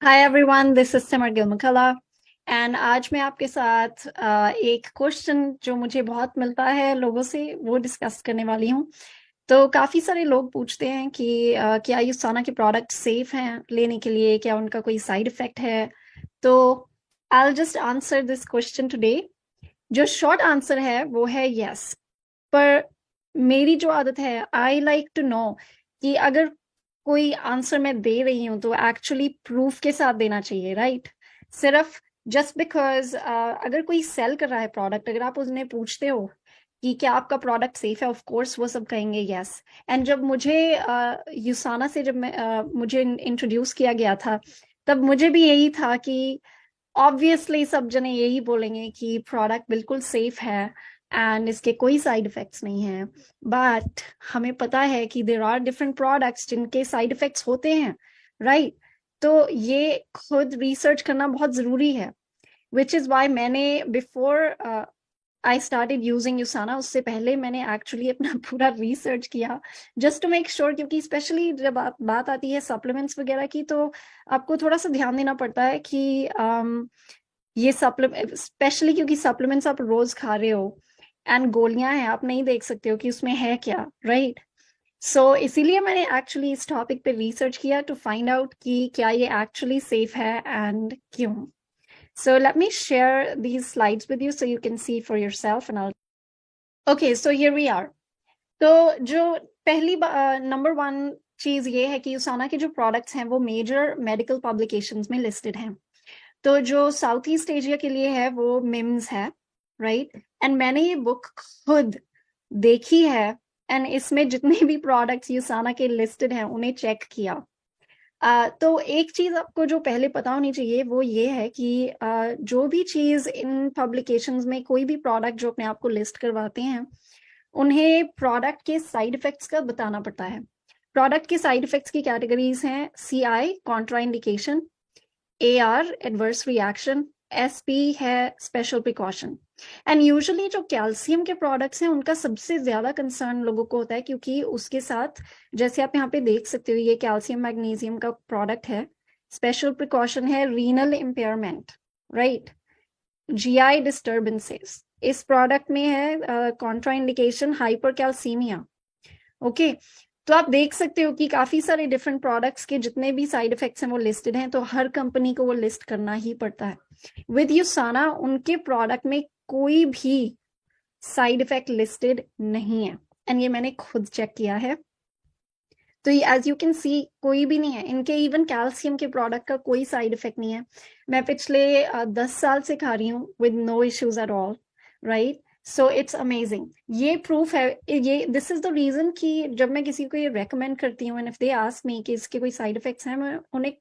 Hi everyone, this is Simar Gilamkala and आज मैं आपके साथ एक क्वेश्चन जो मुझे बहुत मिलता है लोगों से वो डिस्कस करने वाली हूँ। तो काफ़ी सारे लोग पूछते हैं कि क्या यूसाना के प्रोडक्ट सेफ हैं लेने के लिए, क्या उनका कोई साइड इफ़ेक्ट है? तो आई will just answer this question today. जो शॉर्ट आंसर है वो है यस। पर मेरी जो आदत है, आई लाइक टू नो कि अगर कोई आंसर मैं दे रही हूँ तो एक्चुअली प्रूफ के साथ देना चाहिए, राइट? सिर्फ जस्ट बिकॉज अगर कोई सेल कर रहा है प्रोडक्ट, अगर आप उन्हें पूछते हो कि क्या आपका प्रोडक्ट सेफ है, ऑफ कोर्स वो सब कहेंगे यस। एंड जब मुझे यूसाना से जब मुझे इंट्रोड्यूस किया गया था, तब मुझे भी यही था कि ऑब्वियसली सब जने यही बोलेंगे कि प्रोडक्ट बिल्कुल सेफ है एंड इसके कोई साइड इफेक्ट्स नहीं हैं। बट हमें पता है कि देर आर डिफरेंट प्रोडक्ट्स जिनके साइड इफेक्ट्स होते हैं, राइट? तो ये खुद रिसर्च करना बहुत ज़रूरी है, विच इज़ वाई मैंने बिफोर आई स्टार्टेड यूजिंग यूसाना, उससे पहले मैंने एक्चुअली अपना पूरा रिसर्च किया जस्ट टू मेक श्योर, क्योंकि स्पेशली जब बात आती है सप्लीमेंट्स वगैरह की तो आपको थोड़ा सा ध्यान देना पड़ता है कि ये सप्लीमेंट, स्पेशली क्योंकि सप्लीमेंट्स आप रोज खा रहे हो एंड गोलियां हैं, आप नहीं देख सकते हो कि उसमें है क्या, राइट? सो इसीलिए मैंने एक्चुअली इस टॉपिक पे रिसर्च किया टू फाइंड आउट कि क्या ये एक्चुअली सेफ है एंड क्यों। So let me share these slides with you so you can see for yourself and I'll. Okay, so here we are. तो जो पहली नंबर वन चीज ये है कि यूसाना के जो प्रोडक्ट्स हैं वो मेजर मेडिकल पब्लिकेशंस में लिस्टेड हैं। तो जो साउथ ईस्ट एशिया के लिए है वो मिम्स है, राइट? एंड मैंने ये बुक खुद देखी है एंड इसमें जितने भी प्रोडक्ट्स यूसाना के लिस्टेड हैं उन्हें चेक किया। तो एक चीज आपको जो पहले पता होनी चाहिए वो ये है कि जो भी चीज इन पब्लिकेशंस में, कोई भी प्रोडक्ट जो अपने आप को लिस्ट करवाते हैं, उन्हें प्रोडक्ट के साइड इफेक्ट्स का बताना पड़ता है। प्रोडक्ट के साइड इफेक्ट्स की कैटेगरीज हैं CI contraindication, AR adverse reaction, SP है स्पेशल प्रिकॉशन। एंड यूजुअली जो कैल्शियम के प्रोडक्ट्स हैं उनका सबसे ज्यादा कंसर्न लोगों को होता है, क्योंकि उसके साथ, जैसे आप यहाँ पे देख सकते हो, ये कैल्शियम मैग्नीशियम का प्रोडक्ट है। स्पेशल प्रिकॉशन है renal impairment, right? GI disturbances इस प्रोडक्ट में है। Contraindication hypercalcaemia. ओके, तो आप देख सकते हो कि काफी सारे डिफरेंट प्रोडक्ट्स के जितने भी साइड इफेक्ट्स हैं वो लिस्टेड हैं, तो हर कंपनी को वो लिस्ट करना ही पड़ता है। विद यूसाना उनके प्रोडक्ट में कोई भी साइड इफेक्ट लिस्टेड नहीं है एंड ये मैंने खुद चेक किया है। तो ये एज यू कैन सी कोई भी नहीं है इनके, इवन कैल्शियम के प्रोडक्ट का कोई साइड इफेक्ट नहीं है। मैं पिछले 10 साल से खा रही हूँ with no issues at all, right? So it's amazing. ये प्रूफ है, ये दिस इज द रीजन कि जब मैं किसी को ये रेकमेंड करती हूँ and if they ask me कि इसके कोई साइड इफेक्ट्स हैं, मैं उन्हें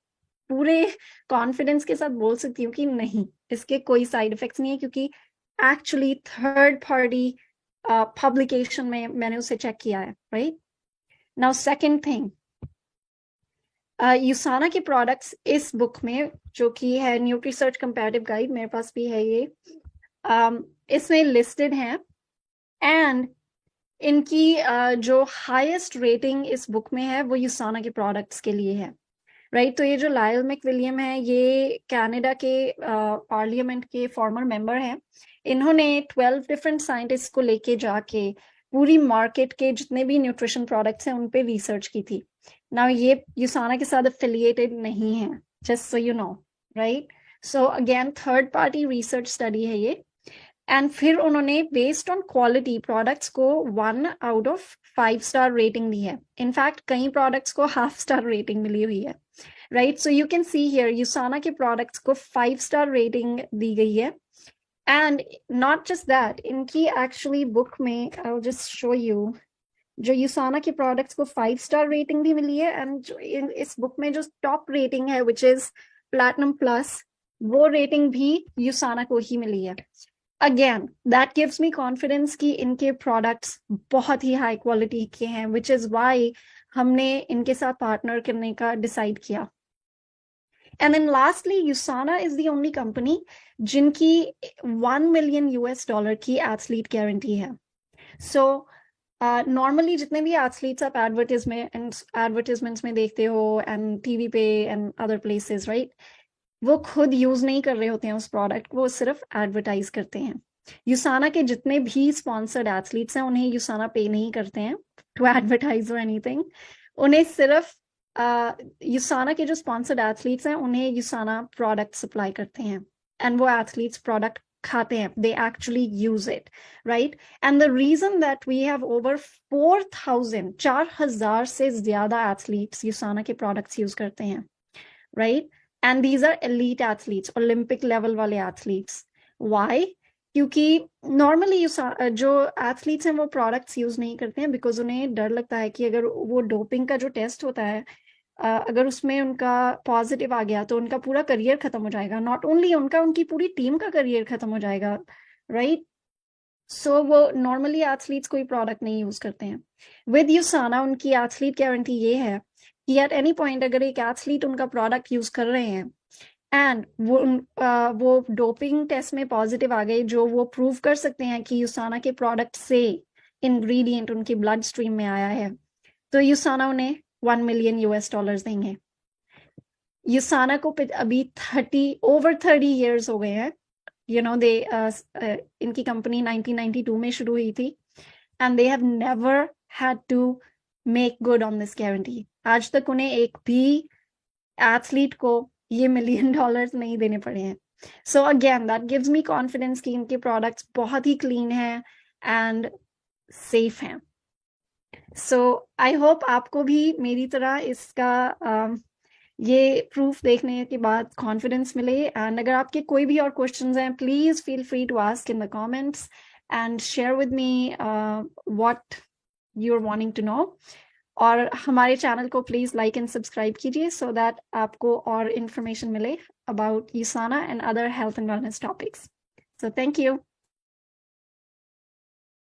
पूरे कॉन्फिडेंस के साथ बोल सकती हूँ कि नहीं, इसके कोई साइड इफेक्ट्स नहीं है, क्योंकि एक्चुअली थर्ड पार्टी पब्लिकेशन में मैंने उसे चेक किया है, राइट? नाउ सेकेंड थिंग, यूसाना के प्रोडक्ट्स इस बुक में, जो कि है न्यूट्री सर्च कंपैरेटिव गाइड, मेरे पास भी है ये, इसमें लिस्टेड हैं। एंड इनकी जो हाईएस्ट रेटिंग इस बुक में है वो यूसाना के प्रोडक्ट्स के लिए है, राइट? तो ये जो लायल मैकविलियम है, ये कनाडा के पार्लियामेंट के फॉर्मर मेंबर हैं। इन्होंने 12 डिफरेंट साइंटिस्ट को लेके जाके पूरी मार्केट के जितने भी न्यूट्रिशन प्रोडक्ट्स हैं उन पे रिसर्च की थी। नाउ ये यूसाना के साथ अफिलिएटेड नहीं है, just so you know, right? So again third party research study है ये। एंड फिर उन्होंने बेस्ड ऑन क्वालिटी प्रोडक्ट्स को 1 आउट ऑफ 5 स्टार रेटिंग दी है। इनफैक्ट कई प्रोडक्ट्स को हाफ स्टार रेटिंग मिली हुई है, right? So you can see here Usana के प्रोडक्ट्स को 5 स्टार रेटिंग दी गई है। एंड नॉट जस्ट दैट, इनकी एक्चुअली बुक में I will just show you, जो यूसाना के प्रोडक्ट्स को 5 स्टार रेटिंग भी मिली है एंड जो इस बुक में जो टॉप रेटिंग है विच इज प्लैटिनम प्लस, वो रेटिंग भी यूसाना को ही मिली है। Again that gives me confidence कि इनके प्रोडक्ट्स बहुत ही हाई क्वालिटी के हैं, विच इज वाई हमने इनके साथ पार्टनर करने का डिसाइड किया। And then lastly, USANA is the only company जिनकी $1 मिलियन की एथलीट गारंटी है। सो नॉर्मली जितने भी एथलीट्स आप एडवर्टिजमेंट्स में देखते हो एंड टीवी पे एंड अदर प्लेसेस, राइट, वो खुद यूज नहीं कर रहे होते हैं उस प्रोडक्ट, वो सिर्फ एडवर्टाइज करते हैं। यूसाना के जितने भी स्पॉन्सर्ड एथलीट्स हैं उन्हें यूसाना पे नहीं करते हैं टू एडवर्टाइज और एनीथिंग। उन्हें सिर्फ यूसाना के जो स्पॉन्सर्ड एथलीट्स हैं उन्हें यूसाना प्रोडक्ट सप्लाई करते हैं, एंड वो एथलीट्स प्रोडक्ट खाते हैं, they actually use it, right. And the reason that we have over 4,000 से ज्यादा एथलीट्स यूसाना के प्रोडक्ट्स यूज करते हैं, right. And these are elite athletes, Olympic level वाले एथलीट्स। वाई? क्योंकि नॉर्मली जो एथलीट्स हैं वो प्रोडक्ट्स यूज नहीं करते हैं बिकॉज उन्हें डर लगता है कि अगर वो डोपिंग का जो टेस्ट होता है, अगर उसमें उनका पॉजिटिव आ गया तो उनका पूरा करियर खत्म हो जाएगा, नॉट ओनली उनका, उनकी पूरी टीम का करियर खत्म हो जाएगा, राइट। सो वो नॉर्मली एथलीट्स कोई प्रोडक्ट नहीं यूज करते हैं। विद यूसाना उनकी एथलीट गारंटी ये है कि एट एनी पॉइंट अगर एक एथलीट उनका प्रोडक्ट यूज कर रहे हैं एंड वो डोपिंग टेस्ट में पॉजिटिव आ गए, जो वो प्रूव कर सकते हैं कि यूसाना के प्रोडक्ट से इंग्रेडिएंट उनकी ब्लड स्ट्रीम में आया है, तो यूसाना उन्हें $1 मिलियन देंगे। यूसाना को अभी 30 years हो गए हैं, यू नो दे इनकी कंपनी 1992 में शुरू हुई थी, and they have never had to make good on this guarantee. आज तक उन्हें एक भी एथलीट को ये $1 मिलियन नहीं देने पड़े हैं। So again that gives me confidence कि इनके प्रोडक्ट्स बहुत ही क्लीन हैं एंड सेफ हैं। सो आई होप आपको भी मेरी तरह इसका ये प्रूफ देखने के बाद कॉन्फिडेंस मिले। एंड अगर आपके कोई भी और क्वेश्चंस हैं, please feel free to ask in the comments and share with me what you are wanting to know. और हमारे चैनल को प्लीज लाइक एंड सब्सक्राइब कीजिए सो दैट आपको और इन्फॉर्मेशन मिले about यूसाना and other health and wellness topics. So thank you.